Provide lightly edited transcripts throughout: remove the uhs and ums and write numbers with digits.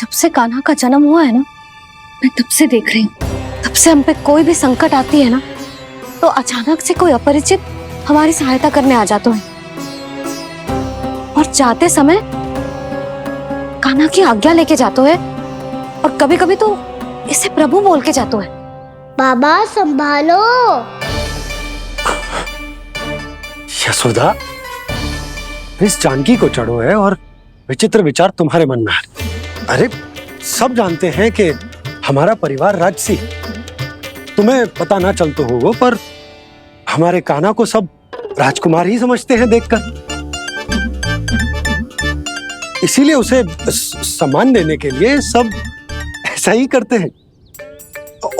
जब से कान्हा का जन्म हुआ है ना, मैं तब से देख रही हूँ, तब से हम पे कोई भी संकट आती है ना, तो अचानक से कोई अपरिचित हमारी सहायता करने आ जाते हैं और जाते समय कान्हा की आज्ञा लेके जाते हैं और कभी कभी तो इसे प्रभु बोल के जाते हैं। बाबा संभालो। यशोदा, इस जानकी को चढ़ो है और विचित्र विचार तुम्हारे मन में है। अरे सब जानते हैं कि हमारा परिवार राजसी है, तुम्हें पता ना चलता होगा, पर हमारे कान्हा को सब राजकुमार ही समझते हैं देखकर, इसीलिए उसे सम्मान देने के लिए सब ऐसा ही करते हैं,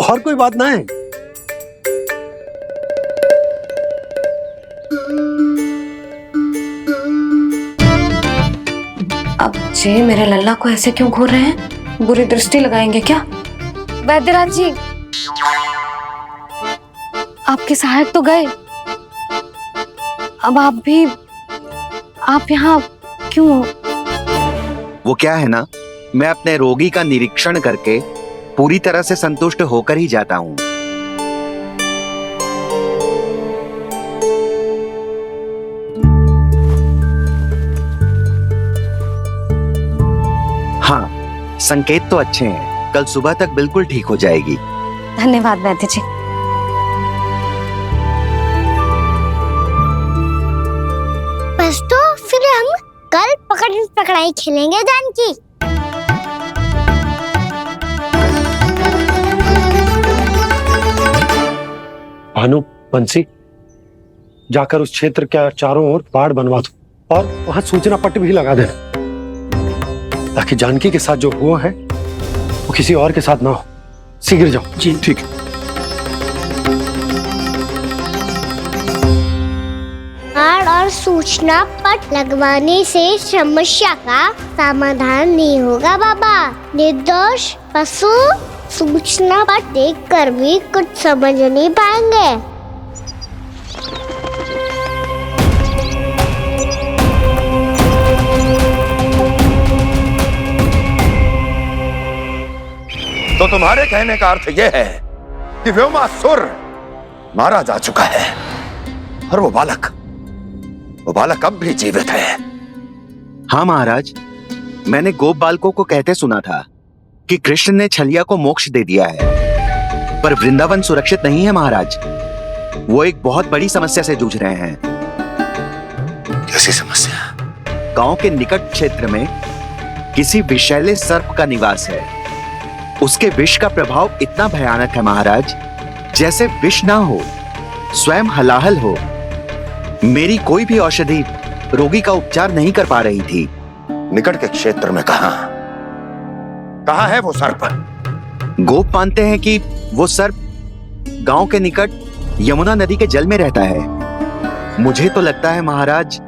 और कोई बात ना है। अब जे मेरे लल्ला को ऐसे क्यों घूर रहे हैं? बुरी दृष्टि लगाएंगे क्या? वैद्यराज जी, आपके सहायक तो गए, अब आप यहाँ क्यों? वो क्या है ना, मैं अपने रोगी का निरीक्षण करके पूरी तरह से संतुष्ट होकर ही जाता हूँ। हाँ, संकेत तो अच्छे हैं, कल सुबह तक बिल्कुल ठीक हो जाएगी। धन्यवाद वैद्य जी। बस तो फिर हम कल पकड़ पकड़ाई खेलेंगे जानकी। भानु, बंसी, जाकर उस क्षेत्र के चारों ओर बाड़ बनवा दो और वहां सूचना पट्ट भी लगा देना, ताकि जानकी के साथ जो हुआ है वो किसी और के साथ ना हो। शीघ्र जाओ। जी ठीक है। बाड़ और सूचना पट लगवाने से समस्या का समाधान नहीं होगा बाबा। निर्दोष पशु सूचना पट देखकर भी कुछ समझ नहीं पाएंगे। तो तुम्हारे कहने का अर्थ यह है कि व्योमासुर मारा जा चुका है और वो बालक अब भी जीवित है। हाँ महाराज, मैंने गोप बालकों को कहते सुना था कि कृष्ण ने छलिया को मोक्ष दे दिया है, पर वृंदावन सुरक्षित नहीं है महाराज। वो एक बहुत बड़ी समस्या से जूझ रहे हैं। कैसी समस्या? गांव के निकट क्षेत्र में किसी विषैले सर्प का निवास है। उसके विष का प्रभाव इतना भयानक है महाराज, जैसे विष ना हो, स्वयं हलाहल हो। मेरी कोई भी औषधि रोगी का उपचार नहीं कर पा रही थी। निकट के क्षेत्र में कहां है वो सर्प? गोप मानते हैं कि वो सर्प गांव के निकट यमुना नदी के जल में रहता है। मुझे तो लगता है महाराज,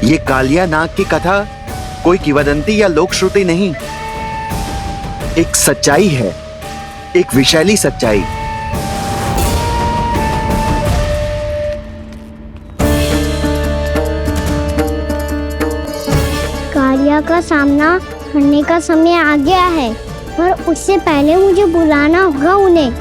ये कालिया नाग की कथा कोई किंवदंती या लोक श्रुति नहीं, एक सच्चाई है, एक विषैली सच्चाई। कालिया का सामना करने का समय आ गया है, पर उससे पहले मुझे बुलाना होगा उन्हें।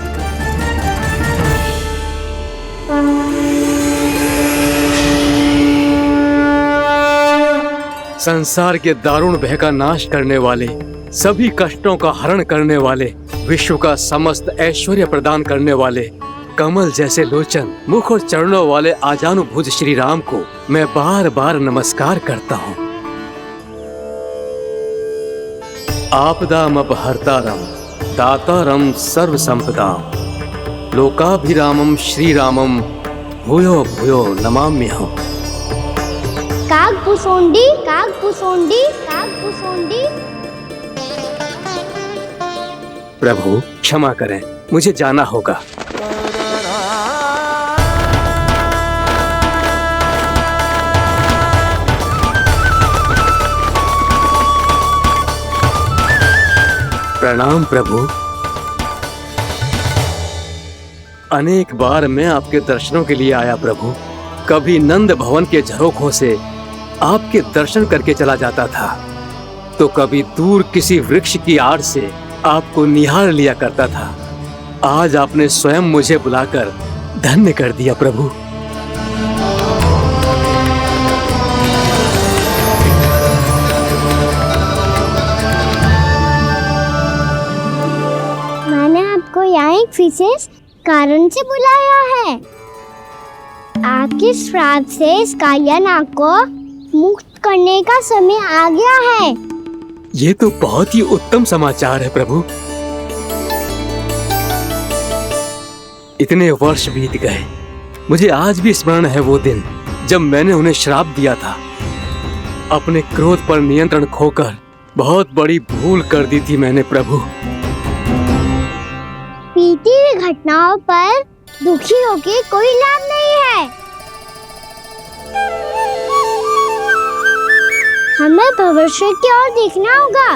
संसार के दारुण भय का नाश करने वाले, सभी कष्टों का हरण करने वाले, विश्व का समस्त ऐश्वर्य प्रदान करने वाले, कमल जैसे लोचन, मुख और चरणों वाले आजानुभुज श्री राम को मैं बार बार नमस्कार करता हूँ। आपदामपहर्तारम दातारम सर्व संपदाम लोकाभिरामम श्री रामम भूयो भूयो नमाम्यहम्। कागभूषोंडी कागभूषोंडी कागभूषोंडी। प्रभु क्षमा करें, मुझे जाना होगा। प्रणाम प्रभु। अनेक बार मैं आपके दर्शनों के लिए आया प्रभु। कभी नंद भवन के झरोखों से आपके दर्शन करके चला जाता था, तो कभी दूर किसी वृक्ष की आड़ से आपको निहार लिया करता था। आज आपने स्वयं मुझे बुलाकर धन्य कर दिया प्रभु। मैंने आपको यहाँ एक विशेष कारण से बुलाया है। आपके श्राप से इस कालिया नाग को मुक्त करने का समय आ गया है। ये तो बहुत ही उत्तम समाचार है प्रभु। इतने वर्ष बीत गए, मुझे आज भी स्मरण है वो दिन जब मैंने उन्हें श्राप दिया था। अपने क्रोध पर नियंत्रण खोकर बहुत बड़ी भूल कर दी थी मैंने प्रभु। बीती हुई घटनाओं पर दुखी होके कोई लाभ नहीं है। हमें भविष्य की ओर देखना होगा।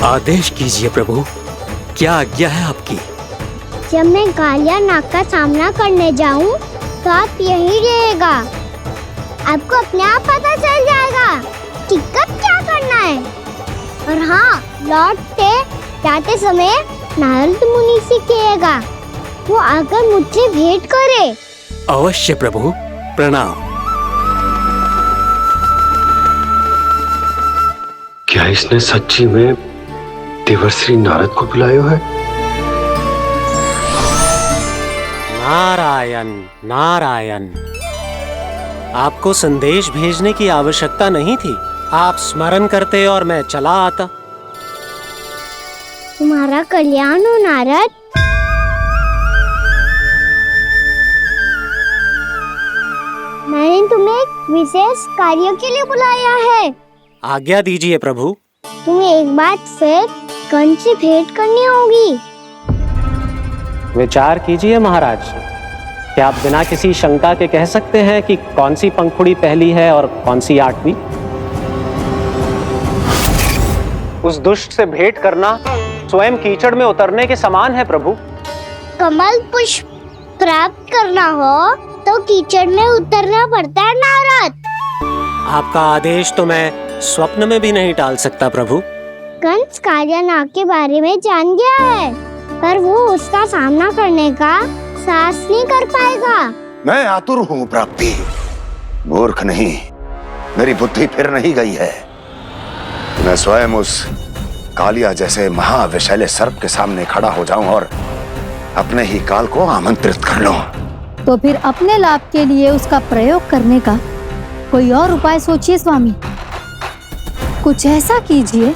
आदेश कीजिए प्रभु, क्या आज्ञा है आपकी? जब मैं कालिया नाग का सामना करने जाऊं, तो आप यहीं रहिएगा। आपको अपने आप पता चल जाएगा कि कब क्या करना है। और हाँ, लौटते जाते समय नारद मुनि से कहिएगा, वो आकर मुझसे भेंट करे। अवश्य प्रभु, प्रणाम। क्या इसने सच्ची में देवर्षि नारद को बुलाया है? नारायण नारायण, आपको संदेश भेजने की आवश्यकता नहीं थी। आप स्मरण करते और मैं चला आता। तुम्हारा कल्याण हो नारद। मैंने तुम्हें एक विशेष कार्य के लिए बुलाया है। आज्ञा दीजिए प्रभु। तुम्हें एक बार फिर कंस से भेंट करनी होगी। विचार कीजिए महाराज, क्या आप बिना किसी शंका के कह सकते हैं कि कौन सी पंखुड़ी पहली है और कौन सी आठवीं? उस दुष्ट से भेंट करना स्वयं कीचड़ में उतरने के समान है प्रभु। कमल पुष्प प्राप्त करना हो तो कीचड़ में उतरना पड़ता है नारद। आपका आदेश तो मैं स्वप्न में भी नहीं टाल सकता प्रभु। कंस कालिया नाग के बारे में जान गया है, पर वो उसका सामना करने का साहस नहीं कर पाएगा। मैं आतुर हूँ प्राप्ति, मूर्ख नहीं। मेरी बुद्धि फिर नहीं गई है। मैं स्वयं उस कालिया जैसे महाविषैले सर्प के सामने खड़ा हो जाऊं और अपने ही काल को आमंत्रित कर लूं। तो फिर अपने लाभ के लिए उसका प्रयोग करने का कोई और उपाय सोचिए स्वामी। कुछ ऐसा कीजिए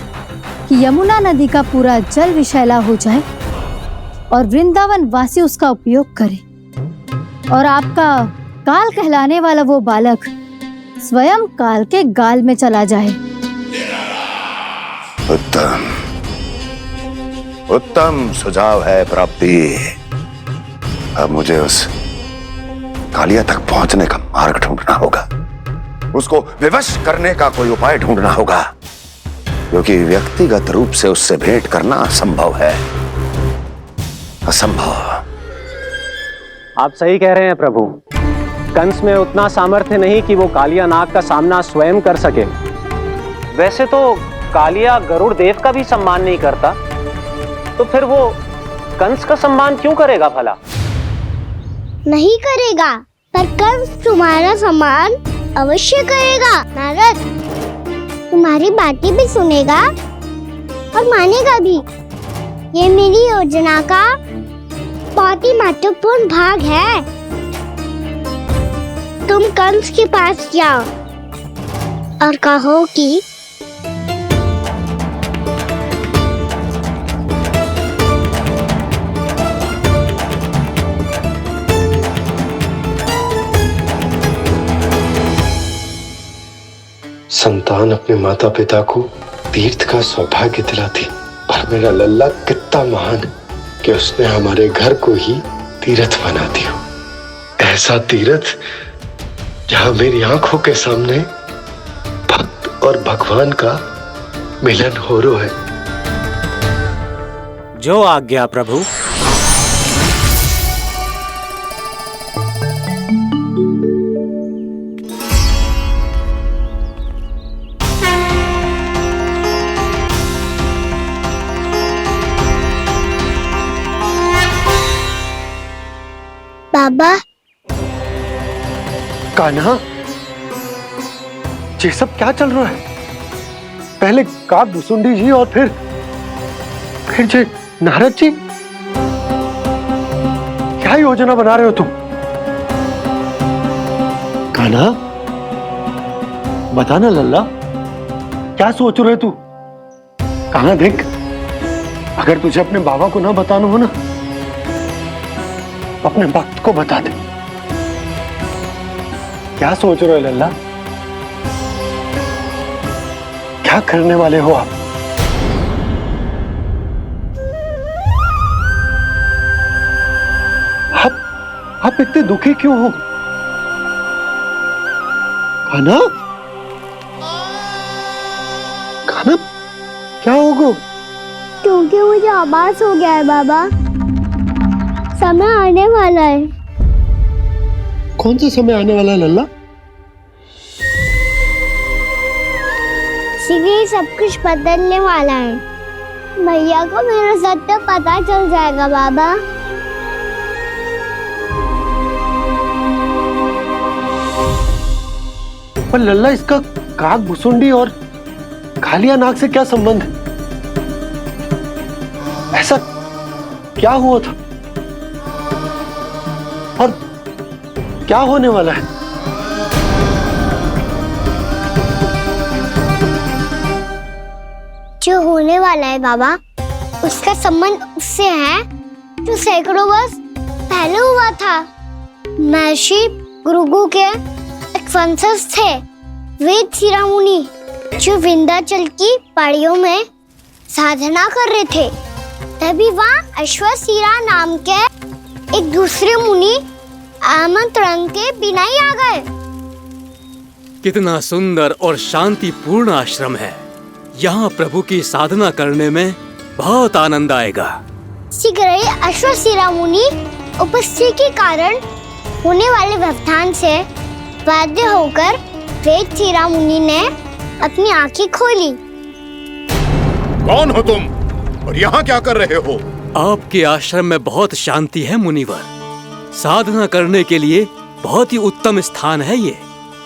कि यमुना नदी का पूरा जल विषैला हो जाए और वृंदावन वासी उसका उपयोग करे, और आपका काल कहलाने वाला वो बालक स्वयं काल के गाल में चला जाए। उत्तम उत्तम सुझाव है प्राप्ति। अब मुझे उस कालिया तक पहुंचने का मार्ग ढूंढना होगा। उसको विवश करने का कोई उपाय ढूंढना होगा, क्योंकि व्यक्तिगत रूप से उससे भेंट करना असंभव है। असंभव। आप सही कह रहे हैं प्रभु। कंस में उतना सामर्थ्य नहीं कि वो कालिया नाग का सामना स्वयं कर सके। वैसे तो कालिया गरुड़ देव का भी सम्मान नहीं करता, तो फिर वो कंस का सम्मान क्यों करेगा भला? नहीं करेगा, पर कंस तुम्हारा सम्मान अवश्य करेगा नारद। तुम्हारी बातें भी सुनेगा और मानेगा भी। ये मेरी योजना का बहुत ही महत्वपूर्ण भाग है। तुम कंस के पास जाओ और कहो कि संतान अपने माता पिता को तीर्थ का सौभाग्य दिलाती, और मेरा लल्ला कितना महान कि उसने हमारे घर को ही तीर्थ बना दिया। ऐसा तीर्थ जहां मेरी आंखों के सामने भक्त और भगवान का मिलन हो रहा है। जो आज्ञा प्रभु। बाबा। कान्हा, ये सब क्या चल रहा है? पहले काक भुसुंडी जी और फिर जे नारद जी। क्या योजना बना रहे हो तुम? कान्हा, बताना लल्ला, क्या सोच रहे तू? कान्हा देख, अगर तुझे अपने बाबा को ना बताना हो ना, अपने भक्त को बता दे। क्या सोच रहे हो लल्ला? क्या करने वाले हो आप? आप इतने दुखी क्यों हो? कान्हा, कान्हा, क्या होगा? क्योंकि मुझे आभास हो गया है बाबा, समय आने वाला है। कौन सा समय आने वाला है लल्ला? शीघ्र ही सब कुछ बदलने वाला है। भैया को मेरा सत्य पता चल जाएगा बाबा। पर लल्ला, इसका काक भुसुंडी और कालिया नाग से क्या संबंध है? ऐसा क्या हुआ था और क्या होने वाला है? जो होने वाला है बाबा, उसका संबंध उससे है जो सैकड़ों वर्ष पहले हुआ था। महर्षि भृगु के एक वंशज थे वेदशिरा मुनि, जो विंध्याचल की पहाड़ियों में साधना कर रहे थे। तभी वहाँ अश्वशिरा नाम के एक दूसरे मुनि आमंत्रण के बिना ही आ गए। कितना सुंदर और शांतिपूर्ण आश्रम है। यहाँ प्रभु की साधना करने में बहुत आनंद आएगा। शीघ्र ही अश्वशिरा मुनि उपस्थिति के कारण होने वाले व्यवधान से बाध्य होकर वेदशिरा मुनि ने अपनी आंखें खोली। कौन हो तुम और यहाँ क्या कर रहे हो? आपके आश्रम में बहुत शांति है मुनिवर। साधना करने के लिए बहुत ही उत्तम स्थान है ये।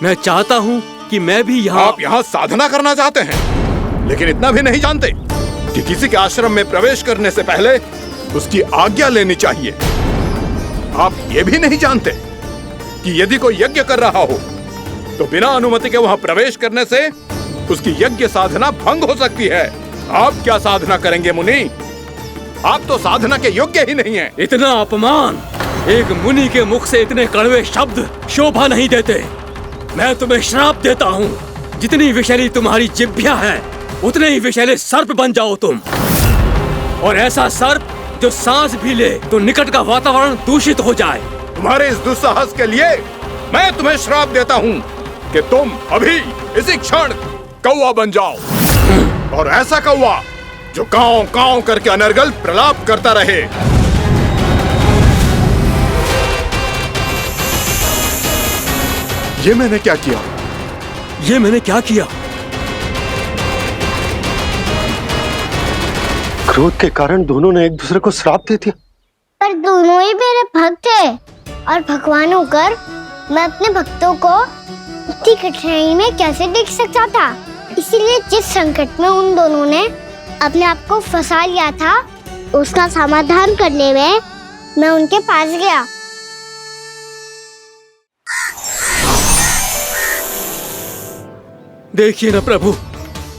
मैं चाहता हूँ कि मैं भी यहाँ। आप यहाँ साधना करना चाहते हैं, लेकिन इतना भी नहीं जानते कि किसी के आश्रम में प्रवेश करने से पहले उसकी आज्ञा लेनी चाहिए। आप ये भी नहीं जानते कि यदि कोई यज्ञ कर रहा हो तो बिना अनुमति के वहाँ प्रवेश करने से उसकी यज्ञ साधना भंग हो सकती है। आप क्या साधना करेंगे मुनि? आप तो साधना के योग्य ही नहीं हैं। इतना अपमान! एक मुनि के मुख से इतने कड़वे शब्द शोभा नहीं देते। मैं तुम्हें श्राप देता हूँ, जितनी विषैली तुम्हारी जिह्वा है उतने ही विषैले सर्प बन जाओ तुम। और ऐसा सर्प जो सांस भी ले तो निकट का वातावरण दूषित हो जाए। तुम्हारे इस दुस्साहस के लिए मैं तुम्हें श्राप देता हूँ कि तुम अभी इसी क्षण कौवा बन जाओ, और ऐसा कौवा जो कांव कांव करके अनर्गल प्रलाप करता रहे। ये मैंने क्या किया? ये मैंने क्या किया? क्रोध के कारण दोनों ने एक दूसरे को श्राप दे दिया। पर दोनों ही मेरे भक्त थे, और भगवान होकर मैं अपने भक्तों को इतनी कठिनाई में कैसे देख सकता था। इसीलिए जिस संकट में उन दोनों ने अपने आप को फंसा लिया था, उसका समाधान करने में मैं उनके पास गया। देखिए ना प्रभु,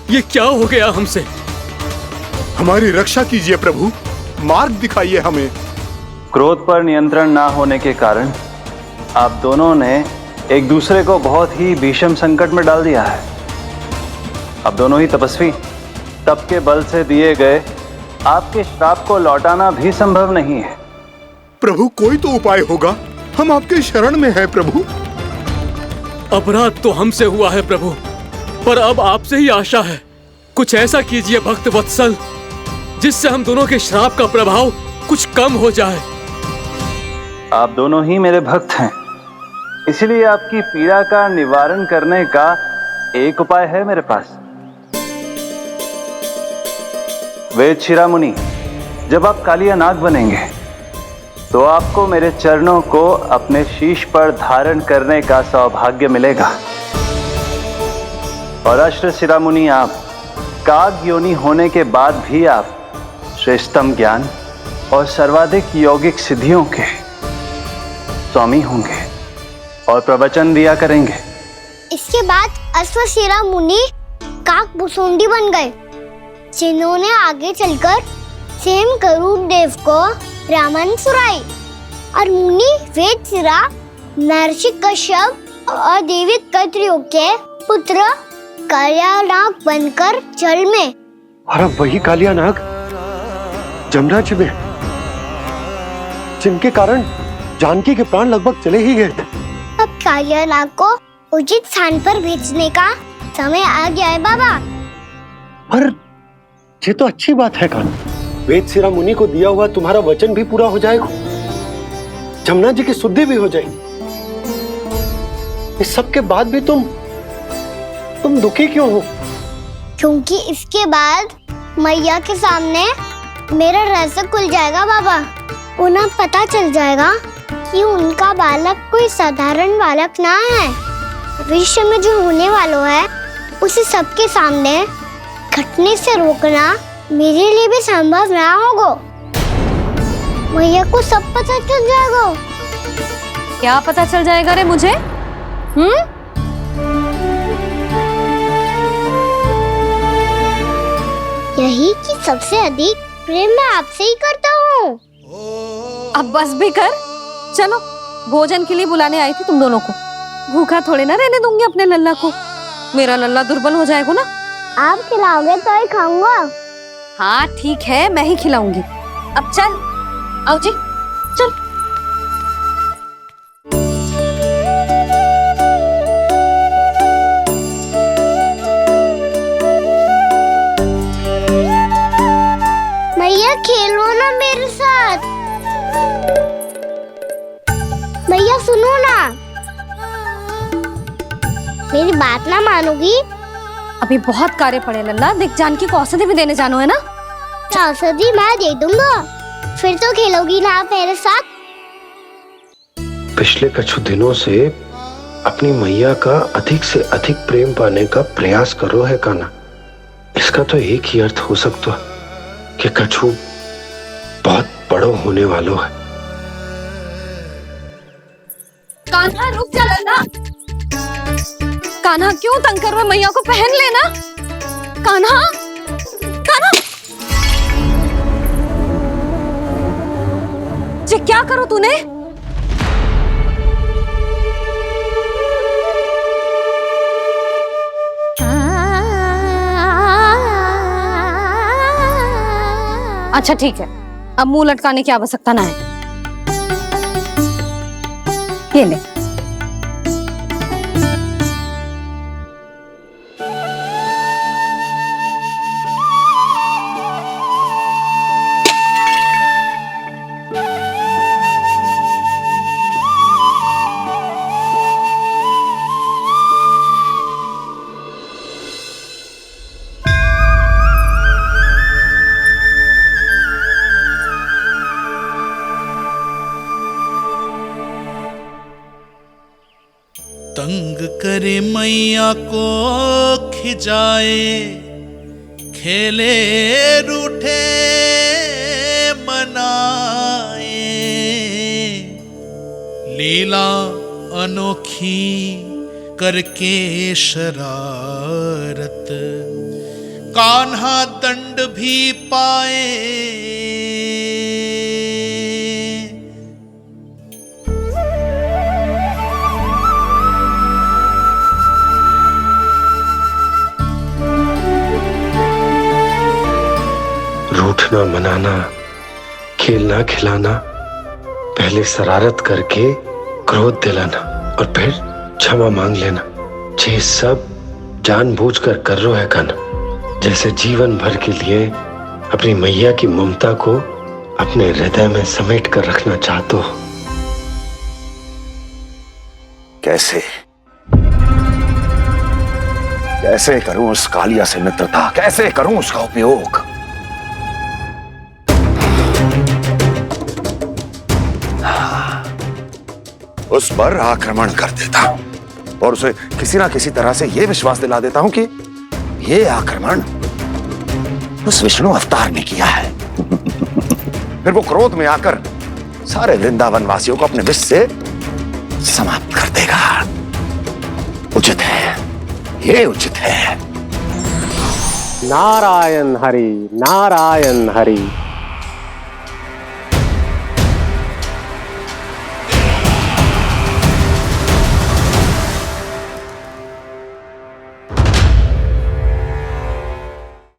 ये क्या हो गया हमसे? हमारी रक्षा कीजिए प्रभु, मार्ग दिखाइए हमें। क्रोध पर नियंत्रण ना होने के कारण आप दोनों ने एक दूसरे को बहुत ही भीषण संकट में डाल दिया है। आप दोनों ही तपस्वी, तप के बल से दिए गए आपके श्राप को लौटाना भी संभव नहीं है। प्रभु, कोई तो उपाय होगा, हम आपके शरण में हैं प्रभु। अपराध तो हमसे हुआ है प्रभु, पर अब आपसे ही आशा है। कुछ ऐसा कीजिए भक्त वत्सल, जिससे हम दोनों के श्राप का प्रभाव कुछ कम हो जाए। आप दोनों ही मेरे भक्त हैं, इसलिए आपकी पीड़ा का निवारण करने का एक उपाय है मेरे पास। वेदशिरा मुनि, जब आप कालिया नाग बनेंगे तो आपको मेरे चरणों को अपने शीश पर धारण करने का सौभाग्य मिलेगा। और अष्ट शिरोमुनि, आप काग योनि होने के बाद भी आप श्रेष्ठतम ज्ञान और सर्वाधिक यौगिक सिद्धियों के स्वामी होंगे और प्रवचन दिया करेंगे। इसके बाद अश्वशिरा मुनि काक भुसुंडी बन गए, जिन्होंने आगे चलकर सेम गरुड़ देव को रामायण सुनाई। और मुनि वेदशिरा, महर्षि कश्यप और देवी कत्रियों के पुत्र कालियानाग बनकर जल में, और अब वही कालियानाग जमराज में, जिनके कारण जानकी के प्राण लगभग चले ही गए थे। अब कालियानाग को उचित स्थान पर भेजने का समय आ गया है बाबा। पर ये तो अच्छी बात है कान्हा, वेदशिरा मुनि को दिया हुआ तुम्हारा वचन भी पूरा हो जाएगा, जमुना जी की शुद्धि भी हो जाएगी। इस सब के बाद भी तुम दुखी क्यों हो? क्योंकि इसके बाद मैया के सामने मेरा रहस्य खुल जाएगा बाबा। उन्हें पता चल जाएगा कि उनका बालक कोई साधारण बालक ना है। भविष्य में जो होने वाला है उसे सबके सामने घटने से रोकना मेरे लिए भी संभव ना होगा। मैया को सब पता चल जाएगा। क्या पता चल जाएगा रे मुझे? यही कि सबसे अधिक प्रेम मैं आपसे ही करता हूँ। अब बस भी कर, चलो भोजन के लिए बुलाने आई थी तुम दोनों को। भूखा थोड़े ना रहने दूंगी अपने लल्ला को, मेरा लल्ला दुर्बल हो जाएगा ना। आप खिलाओगे तो ही खाऊंगा। हाँ ठीक है, मैं ही खिलाऊंगी। अब चल, आओ जी चल। मैया खेलो ना मेरे साथ। मैया सुनो ना, मेरी बात ना मानोगी? अभी बहुत कार्य पड़े लल्ला, देख जानकी को औषधि भी देने जानो है ना। औषधि मैं दे दूंगा, फिर तो खेलोगी ना आप मेरे साथ? पिछले कुछ दिनों से अपनी मैया का अधिक से अधिक प्रेम पाने का प्रयास करो है कान्हा। इसका तो एक ही अर्थ हो सकता कि कछु बहुत बड़ो होने वालो है। कान्हा रुक जा लल्ला। कान्हा क्यों तंग कर रहे हो? मैया को पहन लेना। कान्हा, कान्हा, ये क्या करो तूने? अच्छा ठीक है, अब मुंह लटकाने की आवश्यकता ना है। ये ले। तंग करे मैया को खिजाए, खेले रूठे मनाए, लीला अनोखी करके शरारत, कान्हा दंड भी पाए। रूठना मनाना, खेलना खिलाना, पहले शरारत करके क्रोध दिलाना और फिर क्षमा मांग लेना, ये सब जानबूझकर कर रहे है कान्हा। जैसे जीवन भर के लिए अपनी मैया की ममता को अपने हृदय में समेट कर रखना चाहते हो। कैसे कैसे करूं उस कालिया से मित्रता, कैसे करूं उसका उपयोग? उस पर आक्रमण कर देता हूं और उसे किसी ना किसी तरह से यह विश्वास दिला देता हूं कि यह आक्रमण उस विष्णु अवतार ने किया है। फिर वो क्रोध में आकर सारे वृंदावन वासियों को अपने विष से समाप्त कर देगा। उचित है, ये उचित है। नारायण हरि, नारायण हरि।